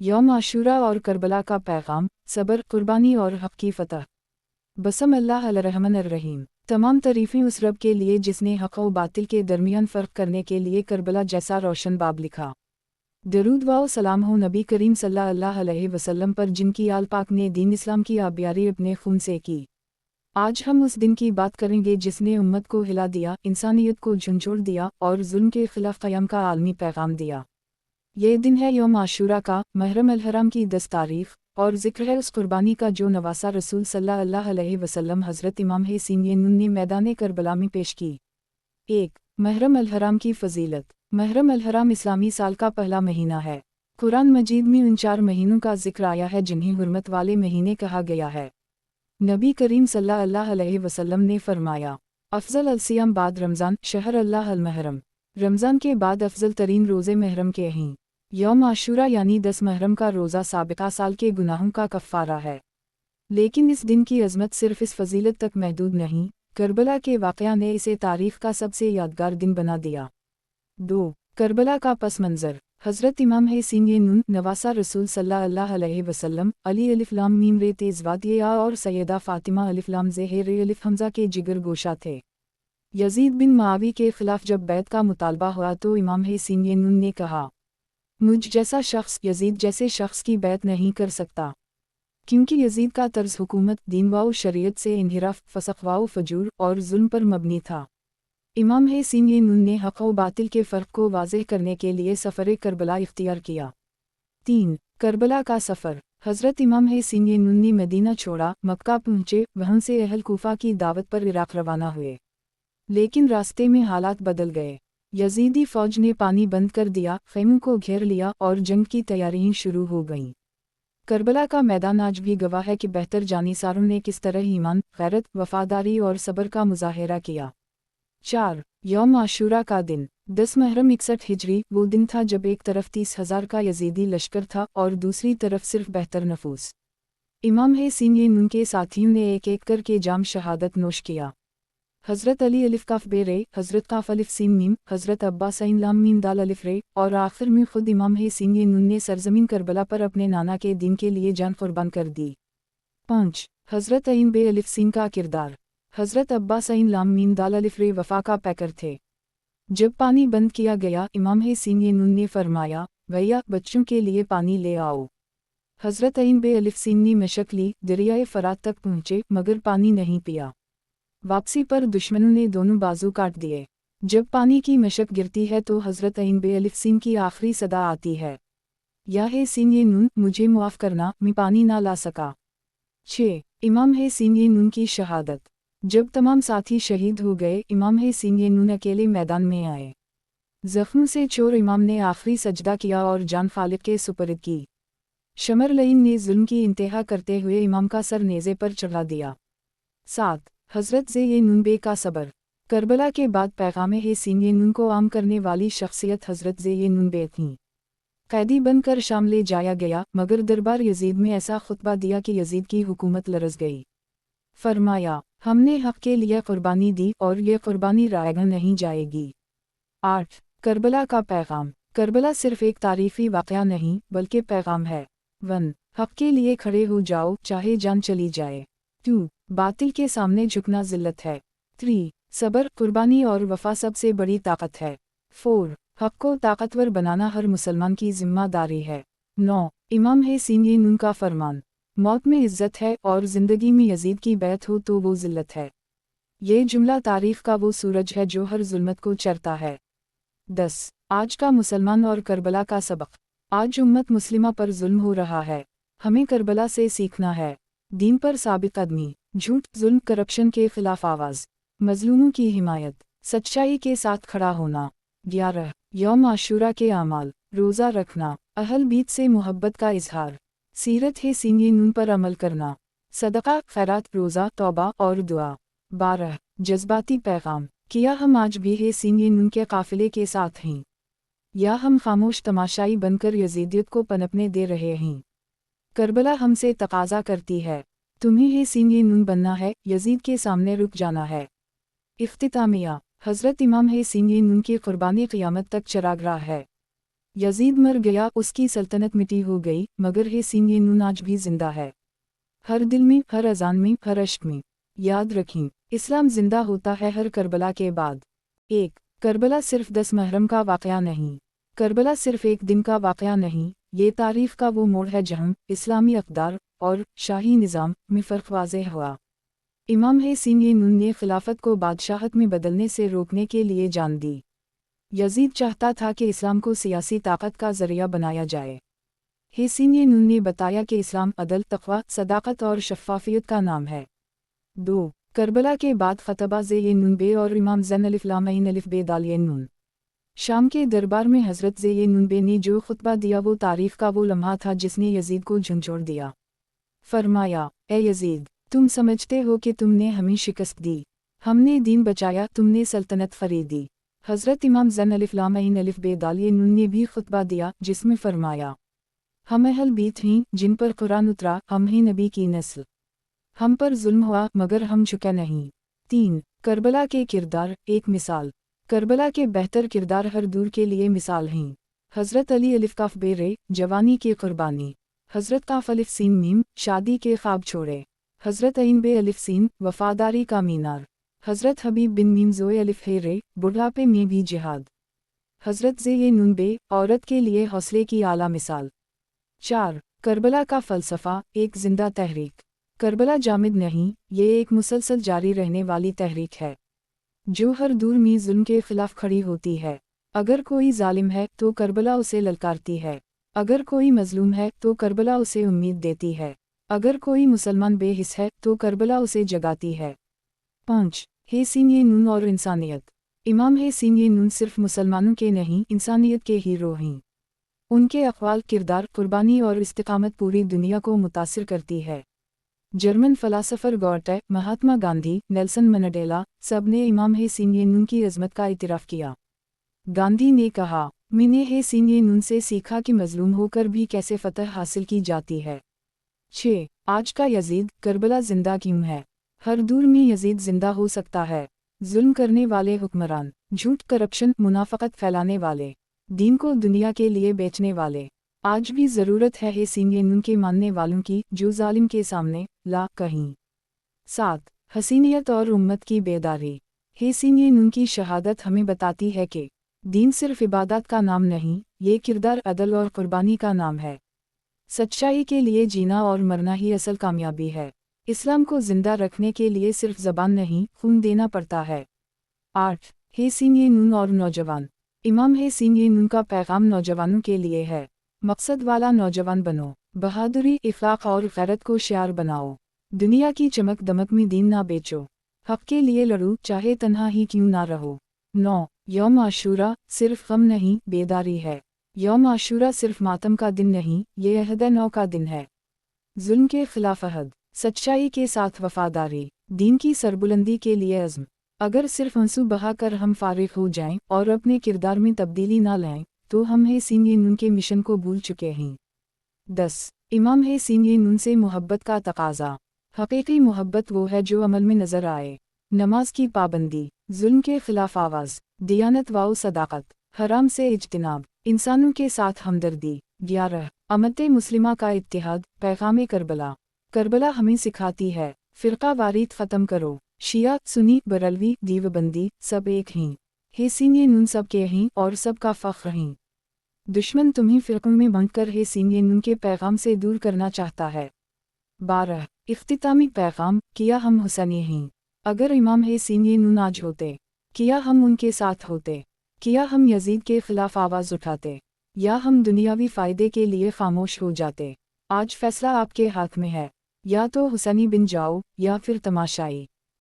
यौम आशूरा और करबला का पैगाम, सब्र, कुर्बानी और हक़ की फ़तह। बसम अल्लाह अर्रहमान अर्रहीम। तमाम तारीफ़ें उस रब के लिए जिसने हक़ और बातिल के दरमियान फ़र्क करने के लिए करबला जैसा रोशन बाब लिखा। दरूद व सलाम हो नबी करीम सल्लल्लाहु अलैहि वसल्लम पर जिनकी आल पाक ने दीन इस्लाम की आबियारी अपने खून से की। आज हम उस दिन की बात करेंगे जिसने उम्मत को हिला दिया, इंसानियत को झंझोड़ दिया और जुल्म के खिलाफ क़याम का आलमी पैगाम दिया। ये दिन है यौम आशूरा का, महरम अल-हराम की 10 तारीख़, और ज़िक्र है उस कुर्बानी का जो नवासा रसूल सल्लल्लाहु अलैहि वसल्लम हज़रत इमाम हुसैन ने मैदान करबला में पेश की। 1. महरम अल-हराम की फ़जीलत। महरम अल-हराम इस्लामी साल का पहला महीना है। कुरान मजीद में उन 4 महीनों का ज़िक्र आया है जिन्हें हुर्मत वाले महीने कहा गया है। नबी करीम सल्लल्लाहु अलैहि वसल्लम ने फरमाया, अफ़ज़ल अल-सियाम बाद रमज़ान शहर अल्लाह अल-महरम। रमज़ान के बाद अफ़ज़ल तरीन रोज़े महरम के हैं। यौम आशूरा यानी 10 महरम का रोज़ा साबिक़ा साल के गुनाहों का कफ़ारा है। लेकिन इस दिन की अज़मत सिर्फ़ इस फ़जीलत तक महदूद नहीं, करबला के वाक़या ने इसे तारीख़ का सबसे यादगार दिन बना दिया। 2. करबला का पस मंज़र। हज़रत इमाम हुसैन नवासा रसूल सल्लल्लाहु अलैहि वसल्लम, अली अलिफ़ लाम मीम रे तेज़ वादिया और सैयदा फ़ातिमा अलिफ़ लाम ज़े रे अलिफ़ हमज़ा के जिगर गोशा थे। यज़ीद बिन मुआविया के ख़िलाफ़ जब बैत का मुतालबा हुआ तो इमाम हुसैन ने कहा, मुझ जैसा शख्स यज़ीद जैसे शख्स की बैत नहीं कर सकता, क्योंकि यज़ीद का तर्ज़ हुकूमत दीन व शरीयत से इन्हिराफ, फ़स्क़ व फ़जूर और जुल्म पर मबनी था। इमाम हुसैन ने हक़ व बातिल के फ़र्क को वाज़ेह करने के लिए सफ़र करबला इख्तियार किया। 3. करबला का सफ़र। हज़रत इमाम हुसैन ने मदीना छोड़ा, मक्का पहुँचे, वहाँ से अहल कूफ़ा की दावत पर इराक़ रवाना हुए। लेकिन रास्ते में हालात बदल गए। यज़ीदी फ़ौज ने पानी बंद कर दिया, ख़ैमों को घेर लिया और जंग की तैयारियां शुरू हो गईं। करबला का मैदान आज भी गवाह है कि बेहतर जानिसारों ने किस तरह ईमान, गैरत, वफ़ादारी और सब्र का मुज़ाहिरा किया। 4. यौम आशूरा का दिन। 10 मुहर्रम 61 हिजरी वो दिन था जब एक तरफ 30,000 का यज़ीदी लश्कर था और दूसरी तरफ सिर्फ बेहतर नफूस। इमाम हुसैन उनके साथियों ने एक एक करके जाम शहादत नोश किया। हज़रत अली अलिफ़ काफ़ बे रे, हज़रत काफ़ अलिफ़ सीन मीम, हज़रत अब्बास आइन लाम मीम दाल अलिफ़ रे, और आखिर में ख़ुद इमाम हुसैन ने सरज़मीन करबला पर अपने नाना के दीन के लिए जान क़ुर्बान कर दी। 5. हज़रत आइन बे अलिफ़ सीन का किरदार। हज़रत अब्बास आइन लाम मीम दाल अलिफ़ रे वफ़ा का पैकर थे। जब पानी बंद किया गया, इमाम हुसैन ने फरमाया, भैया बच्चों के लिए पानी ले आओ। हज़रत आइन बे अलिफ़ सीन ने मशक़ ली, दरियाए फ़रात तक पहुँचे मगर पानी नहीं पिया। वापसी पर दुश्मनों ने दोनों बाजू काट दिए। जब पानी की मशक गिरती है तो हज़रत आइन बे अलिफ़ सीन की आखिरी सदा आती है, या हुसैन मुझे मुआफ़ करना, मैं पानी ना ला सका। 6. इमाम हुसैन की शहादत। जब तमाम साथी शहीद हो गए, इमाम हुसैन अकेले मैदान में आए। ज़ख्म से चोर इमाम ने आखिरी सजदा किया और जान खालिक के सुपर्द की। शमरलईन ने जुल्म की इंतहा करते हुए इमाम का सर नेज़े पर चढ़ा दिया। 7. हज़रत ज़े बे का सब्र। करबला के बाद पैगाम हुसैन को आम करने वाली शख्सियत हज़रत ज़े बे थीं। कैदी बनकर शाम ले जाया गया, मगर दरबार यज़ीद में ऐसा खुतबा दिया कि यज़ीद की हुकूमत लरज़ गई। फरमाया, हमने हक़ के लिए क़ुर्बानी दी और ये क़ुर्बानी रायगा नहीं जाएगी। 8. करबला का पैगाम। करबला सिर्फ़ एक तारीख़ी वाक़या नहीं बल्कि पैगाम है। 1. हक़ के लिए खड़े हो जाओ चाहे जान चली जाए। 2. बातिल के सामने झुकना ज़िल्लत है। 3. सब्र, कुर्बानी और वफ़ा सबसे बड़ी ताकत है। 4. हक़ को ताकतवर बनाना हर मुसलमान की ज़िम्मेदारी है। 9. इमाम हुसैन का फरमान, मौत में इज़्ज़त है और ज़िंदगी में यज़ीद की बैत हो तो वो ज़िल्लत है। ये जुमला तारीख़ का वो सूरज है जो हर ज़ुल्मत को चरता है। 10. आज का मुसलमान और करबला का सबक। आज उम्मत मुस्लिमा पर जुल्म हो रहा है। हमें करबला से सीखना है। दीन पर साबित कदमी, झूठ, जुल्म, करप्शन के खिलाफ आवाज़, मज़लूमों की हिमायत, सच्चाई के साथ खड़ा होना। 11. यौम आशूरा के आमाल। रोज़ा रखना, अहल बीत से मोहब्बत का इजहार, सीरत हुसैन पर अमल करना, सदका, खैरात, रोज़ा, तौबा और दुआ। 12. जज्बाती पैगाम। किया हम आज भी हुसैन के काफ़िले के साथ हैं, या हम खामोश तमाशाई बनकर यज़ीदियत को पनपने दे रहे हैं। करबला हमसे तकाज़ा करती है, तुम्हें हुसैन बनना है, यज़ीद के सामने रुक जाना है। इख्तितामिया। हज़रत इमाम हुसैन की क़ुर्बानी क़ियामत तक चरागाह है। यजीद मर गया, उसकी सल्तनत मिटी हो गई, मगर हुसैन ये नून आज भी जिंदा है। हर दिल में, हर अजान में, हर अश्क में। याद रखें, इस्लाम जिंदा होता है हर करबला के बाद। 1. करबला सिर्फ 10 मुहर्रम का वाक़या नहीं। करबला सिर्फ एक दिन का वाक़या नहीं, ये तारीख़ का वो मोड़ है जहाँ इस्लामी अक़दार और शाही निज़ाम में फ़र्क वाज़ेह हुआ। इमाम हुसैन ये नून ने खिलाफत को बादशाहत में बदलने से रोकने के लिए जान दी। यजीद चाहता था कि इस्लाम को सियासी ताकत का ज़रिया बनाया जाए। हुसैन ये नून ने बताया कि इस्लाम अदल, तक़वा, सदाकत और शफ़ाफ़ियत का नाम है। 2. करबला के बाद ख़तबा ज़े नून बे और इमाम ज़ैन अलिफ़ लाम ऐन अलिफ़ बे दाल ये नून। शाम के दरबार में हज़रत ज़े नून बे ने जो खुतबा दिया वो तारीफ़ का वो लम्हा था जिसने यजीद को झंझोड़ दिया। फरमाया, ए यजीद, तुम समझते हो कि तुमने हमें शिकस्त दी, हमने दीन बचाया, तुमने सल्तनत खरीदी। हज़रत इमाम ज़ैन अलिफ़ लाम ऐन अलिफ़ बे दाल ये नून ने भी खुतबा दिया जिसमें फरमाया, हम अहल बीत हैं जिन पर कुरान उतरा, हम हैं नबी की नस्ल, हम पर जुल्म हुआ मगर हम झुके नहीं। 3. करबला के किरदार, एक मिसाल। करबला के बेहतर किरदार हर दूर के लिए मिसाल हैं। हज़रत अली अलिफ़ काफ़ बे रे, जवानी की कुर्बानी। हज़रत काफ़ अलिफ़ सीन मीम, शादी के ख्वाब छोड़े। हज़रत ऐन बे अलिफ़ सीन, वफ़ादारी का मीनार। हज़रत हबीब बिन मीम ज़ोए अलिफ़ हे रे, बुढ़ापे में भी जिहाद। हज़रत ज़े नून बे, औरत के लिए हौसले की आला मिसाल। 4. करबला का फ़लसफ़ा, एक ज़िंदा तहरीक। करबला जामिद नहीं, ये एक मुसलसल जारी रहने वाली तहरीक है जो हर दूर में जुल्म के खिलाफ खड़ी होती है। अगर कोई जालिम है तो करबला उसे ललकारती है, अगर कोई मजलूम है तो करबला उसे उम्मीद देती है, अगर कोई मुसलमान बेहिस है तो करबला उसे जगाती है। 5. हुसैन ये नून और इंसानियत। इमाम हुसैन ये नून सिर्फ मुसलमानों के नहीं, इंसानियत के हीरो हैं। उनके अक़वाल, किरदार, कुर्बानी और इस्तिक़ामत पूरी दुनिया को मुतासिर करती है। German फ़लसफ़र गॉटे, Mahatma Gandhi, Nelson Mandela, सब ने इमाम हुसैन ये नून की अज़मत का इतराफ़ किया। गांधी ने कहा, मैंने हुसैन ये नून से सीखा कि मज़लूम होकर भी कैसे फ़तह हासिल की जाती है। 6. आज का यजीद, करबला ज़िंदा क्यों है? हर दूर में यजीद ज़िंदा हो सकता है। जुल्म करने वाले हुक्मरान, झूठ, करप्शन, मुनाफ़क़त फैलाने वाले, दीन को दुनिया के लिए बेचने वाले, आज भी ज़रूरत है हुसैन ये नून के मानने वालों की जो जालिम के सामने ला कहीं। 7. हसीनियत और उम्मत की बेदारी। हुसैन ये नून की शहादत हमें बताती है कि दीन सिर्फ इबादत का नाम नहीं, ये किरदार, अदल और कुर्बानी का नाम है। सच्चाई के लिए जीना और मरना ही असल कामयाबी है। इस्लाम को जिंदा रखने के लिए सिर्फ ज़बान नहीं, खून देना पड़ता है। 8. हुसैन ये नून और नौजवान। इमाम हुसैन ये नून का पैगाम नौजवानों के लिए है। मकसद वाला नौजवान बनो, बहादुरी, इफ़्लाक़ और गैरत को शियार बनाओ। दुनिया की चमक दमक में दीन ना बेचो, हक़ के लिए लड़ो चाहे तन्हा ही क्यों ना रहो। 9. यौम आशूरा सिर्फ गम नहीं, बेदारी है। यौम आशूरा सिर्फ मातम का दिन नहीं, ये अहद नौ का दिन है। जुल्म के खिलाफ अहद, सच्चाई के साथ वफादारी, दीन की सरबुलंदी के लिए अज़्म। अगर सिर्फ आंसू बहा कर हम फारिग हो जाएं और अपने किरदार में तब्दीली ना लाएं तो हम हुसैन ये नून के मिशन को भूल चुके हैं। 10. इमाम हुसैन ये नून से मोहब्बत का तकाज़ा। हकीकी मोहब्बत वो है जो अमल में नज़र आए। नमाज की पाबंदी, जुल्म के खिलाफ आवाज़, दियानत व सदाकत, हराम से इज्तिनाब, इंसानों के साथ हमदर्दी। 11. अम्मत मुस्लिमा का इत्तिहाद, पैगाम करबला। करबला हमें सिखाती है, फ़िरका वारीत ख़त्म करो, शिया, सुन्नी, बरलवी, दीवबंदी, सब एक हैं। हुसैन ये नून सब के हैं और सब का फ़ख्र हैं। दुश्मन तुम्हें फ़िरक़ों में बांटकर हुसैन ये नून के पैगाम से दूर करना चाहता है। 12. इख्तितामी पैगाम, किया हम हुसैनी हैं। अगर इमाम हुसैन ये नून आज होते, किया हम उनके साथ होते, किया हम यजीद के खिलाफ आवाज़ उठाते, या हम दुनियावी फ़ायदे के लिए खामोश हो जाते। आज फ़ैसला आपके हाथ में है, या तो हुसैनी बन जाओ या फिर तमाशाई।